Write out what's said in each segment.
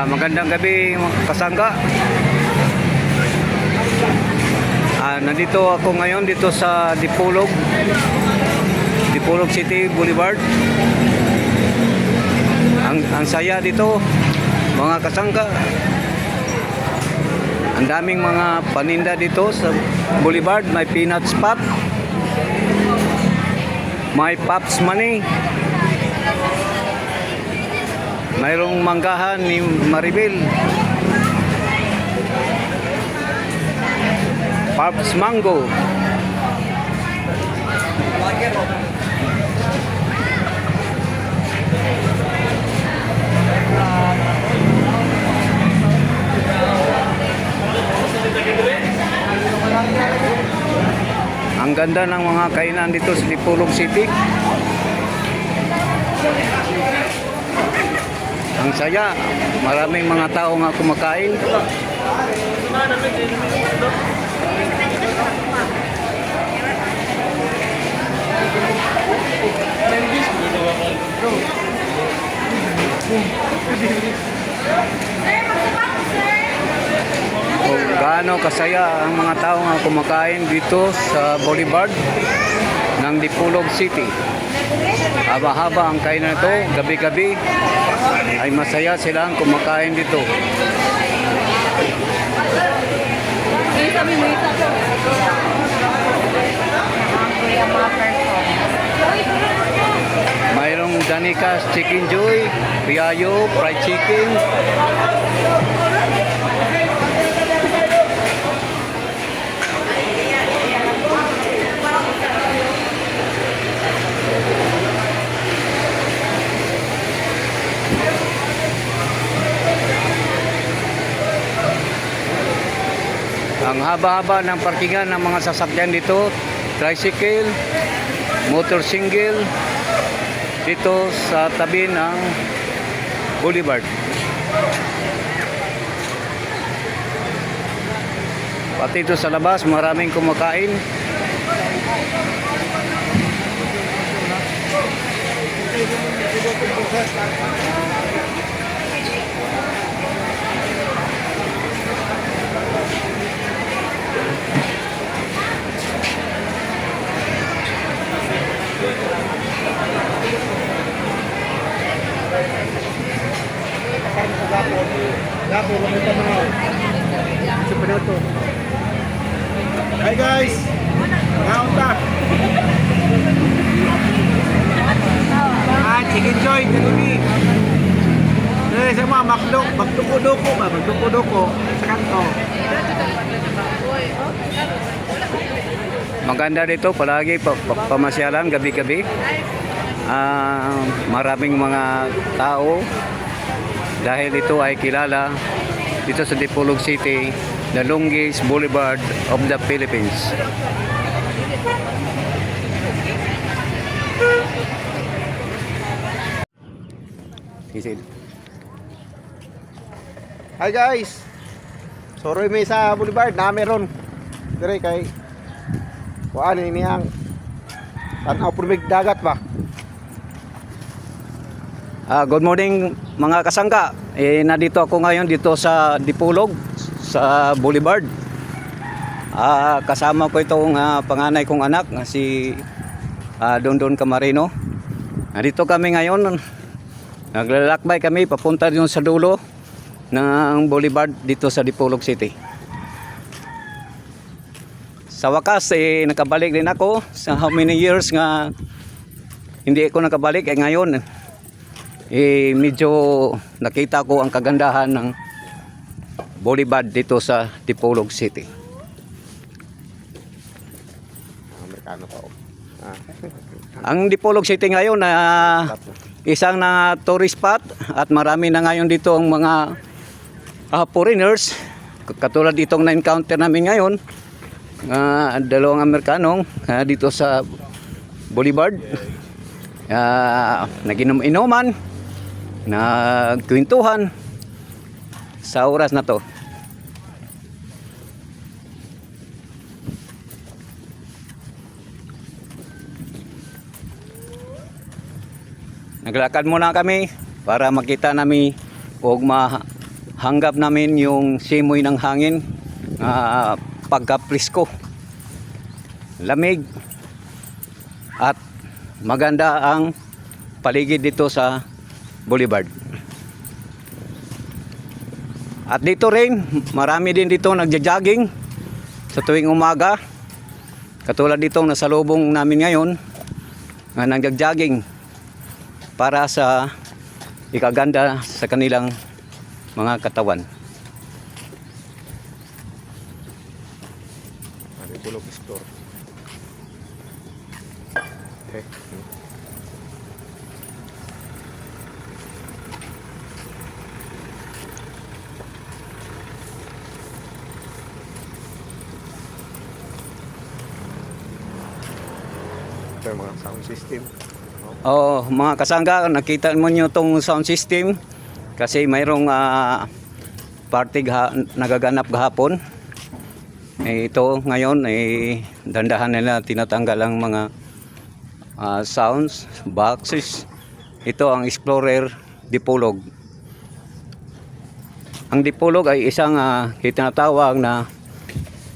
Magandang gabi mga kasangga. Nandito ako ngayon dito sa Dipolog City Boulevard. Ang saya dito mga kasangga. Ang daming mga paninda dito sa Boulevard. May peanut spot, may Pops Money, mayroong manggahan ni Maribel, Pops Mango. Ang ganda ng mga kainan dito sa Dipolog City. Ang saya, maraming mga tao nga kumakain. Gaano kasaya ang mga tao nga kumakain dito sa Boulevard ng Dipolog City. Haba-haba ang kainan ito, gabi-gabi ay masaya silang kumakain dito. Mayroong Danica's Chicken Joy, Piayo, fried chicken. Ang haba-haba ng parkingan ng mga sasakyan dito, tricycle, motorsingle, dito sa tabi ng Boulevard. Pati ito sa labas, maraming kumakain. Hi guys, naunta. Chicken joy, kami. Sa mga magduko-duko ba? Magduko-duko sa kanto. Maganda dito, palagi pamasyalan gabi-gabi. Maraming mga tao dahil ito ay kilala dito sa Dipolog City, the longest boulevard of the Philippines. Hi guys, soroy may sa boulevard na meron dire kay kuan ini ang tanaw purmig dagat ba. Good morning mga kasangga. Nandito ako ngayon dito sa Dipolog sa Boulevard. Kasama ko itong panganay kong anak na si Dondon Camarino. Nandito kami ngayon. Naglalakbay kami papunta dun sa dulo ng Boulevard dito sa Dipolog City. Sa wakas nakabalik din ako sa how many years nga hindi ako nakabalik. Ngayon medyo nakita ko ang kagandahan ng Boulevard dito sa Dipolog City. Amerikano pa. Ang Dipolog City ngayon na isang na tourist spot at marami na ngayon dito ang mga foreigners, katulad itong na-encounter namin ngayon, dalawang Amerikanong dito sa Boulevard. Naginom-inuman, nagkwentuhan sa oras na to. Naglakad muna kami para makita namin og hanggap namin yung simoy ng hangin, pagka-presko, lamig, at maganda ang paligid dito sa Boulevard. At dito rin, marami din dito nagja-jogging sa tuwing umaga. Katulad dito nasa lubong namin ngayon, na nagja-jogging para sa ikaganda sa kanilang mga katawan. Dipolog store. Okay. Ito yung mga sound system. Oo, mga kasangga, nakita mo nyo itong sound system kasi mayroong party nagaganap gahapon. Ito ngayon dandahan nila tinatanggal ang mga sounds, boxes. Ito ang Explorer Dipolog. Ang Dipolog ay isang tinatawag na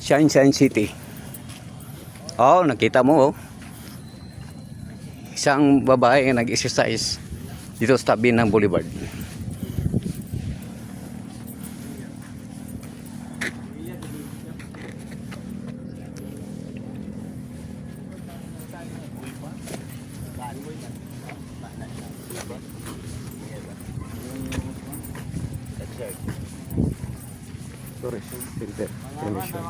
Sunshine City. Oh, nakita mo, oh. Isang babae na nag-exercise dito sa tabi ng Boulevard. Sorry, filter. Emission.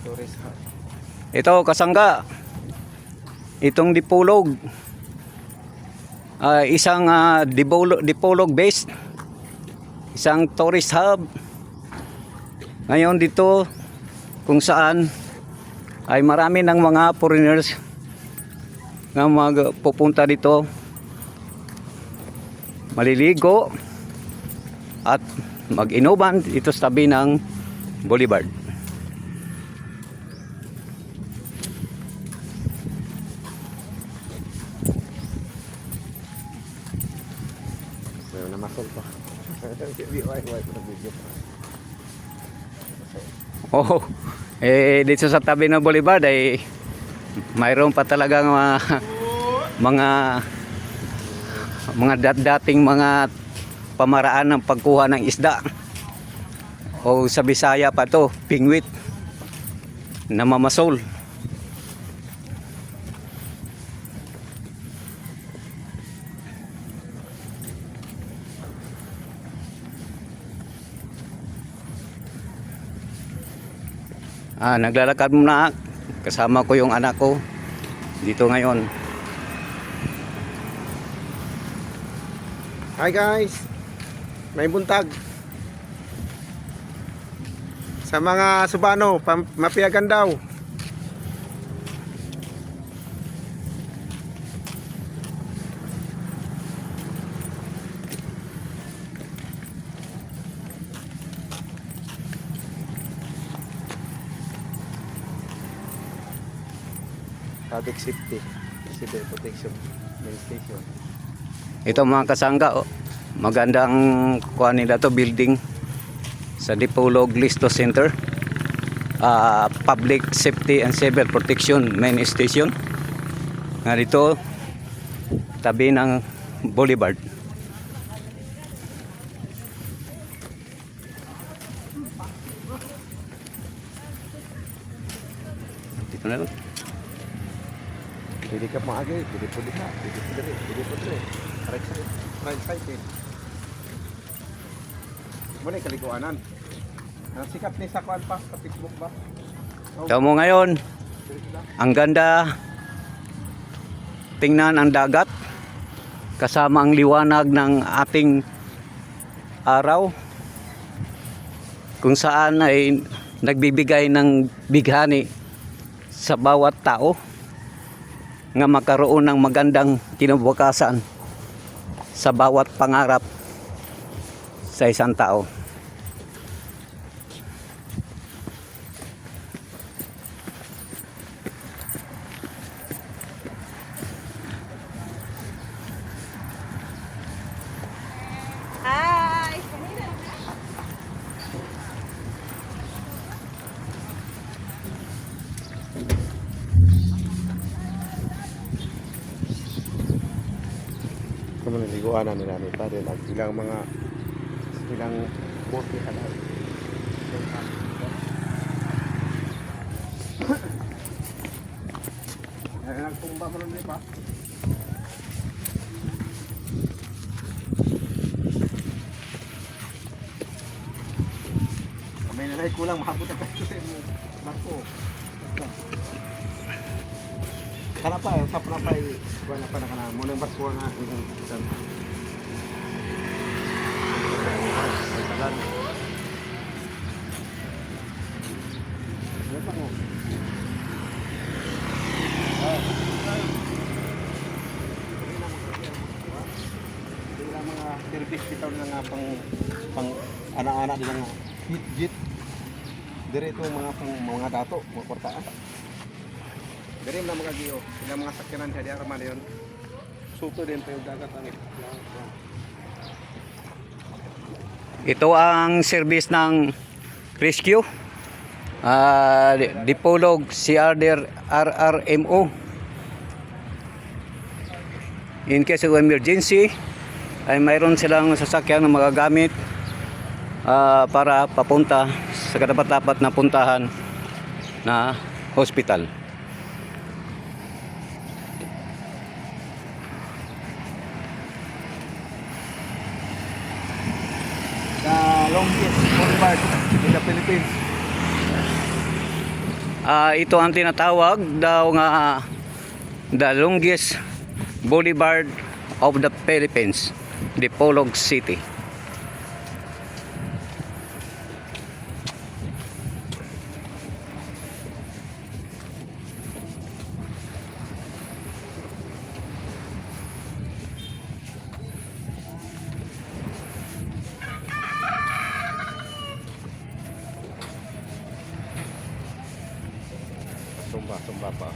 Tourist hut. Ito kasangga, itong Dipolog, isang Dipolog based, isang tourist hub. Ngayon dito kung saan ay marami ng mga foreigners na pupunta dito, maliligo at mag-inuman dito sa tabi ng Boulevard. Meron na masol pa. Hindi ko na video pa. Oh, dito sa tabi ng Boulevard ay mayroon pa talagang mga dating mga pamaraan ng pagkuha ng isda. O sa Bisaya pa to, pingwit na mamasol. Naglalakad muna kasama ko yung anak ko dito ngayon. Hi guys, may buntag sa mga Subano, mapiyagan daw. Public safety, civil protection, administration. Ito mga kasangga, oh, magandang kuha nila to, building sa Dipolog Listo Center, Public Safety and Civil Protection Main Station. Nga dito tabi ng Boulevard. Dito na lang. Pwede ka maagi, pwede po diha, pwede po dire, pwede po dire. Right side. Muna kaliguanan. Ang sikat ni sa kuan pa sa Facebook ba? Ito mo ngayon, ang ganda tingnan ang dagat kasama ang liwanag ng ating araw kung saan ay nagbibigay ng bighani sa bawat tao nga magkaroon ng magandang kinabukasan sa bawat pangarap sa isang tao. Hi! Kamu naliguan na nila ni Padre at ilang mga ilang bote halal. Ay nagtumba mo rin pa. May nalay kulang mahabot na kayo sa inyo. Marco. Kenapa ya? Sa kenapa kuan apa na mo nang barko nga yung isan. Ay tagal. Ano pa mo? Sila mga service bitaw na nga pang anak-anak nila nga hit dire ito mga dato mga kwartaan dire na mga giyo sila mga sakyanan sa diarma na yun suto din pa yung dagat ang Ito ang service ng rescue. Dipolog CRD RRMO. In case of emergency, ay mayroon silang sasakyan na magagamit para papunta sa kadapat-dapat na puntahan na hospital. the longest boulevard in the Philippines. Ito ang tinatawag daw nga the longest boulevard of the Philippines, Dipolog City. Sumba pa.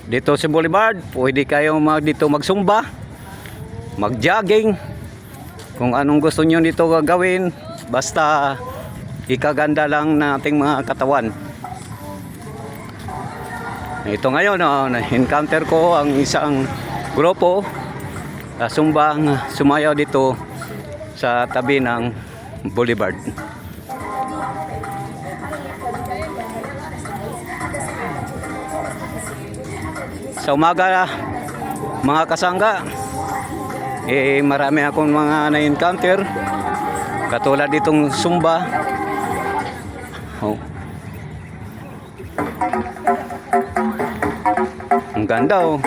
Dito sa Boulevard, pwede kayong dito magsumba, mag-jogging, kung anong gusto nyo dito gagawin, basta ikaganda lang nating mga katawan. Ito ngayon, na-encounter ko ang isang grupo sumbang sumayaw dito sa tabi ng Boulevard. Sa umaga, mga kasangga, marami akong mga na-encounter katulad ditong Zumba. Ang ganda oh.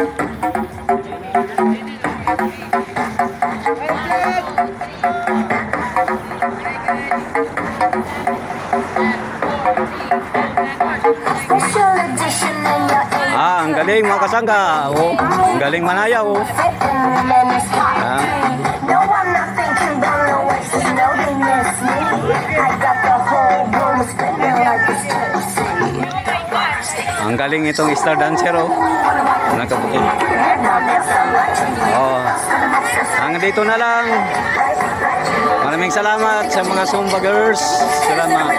Ang galing mga kasangga. Oh, ang galing manayaw. Oh. Ang galing itong star dancer oh. Nakabuti. Oh. Hanggang dito na lang. Maraming salamat sa mga Zumba girls. Salamat.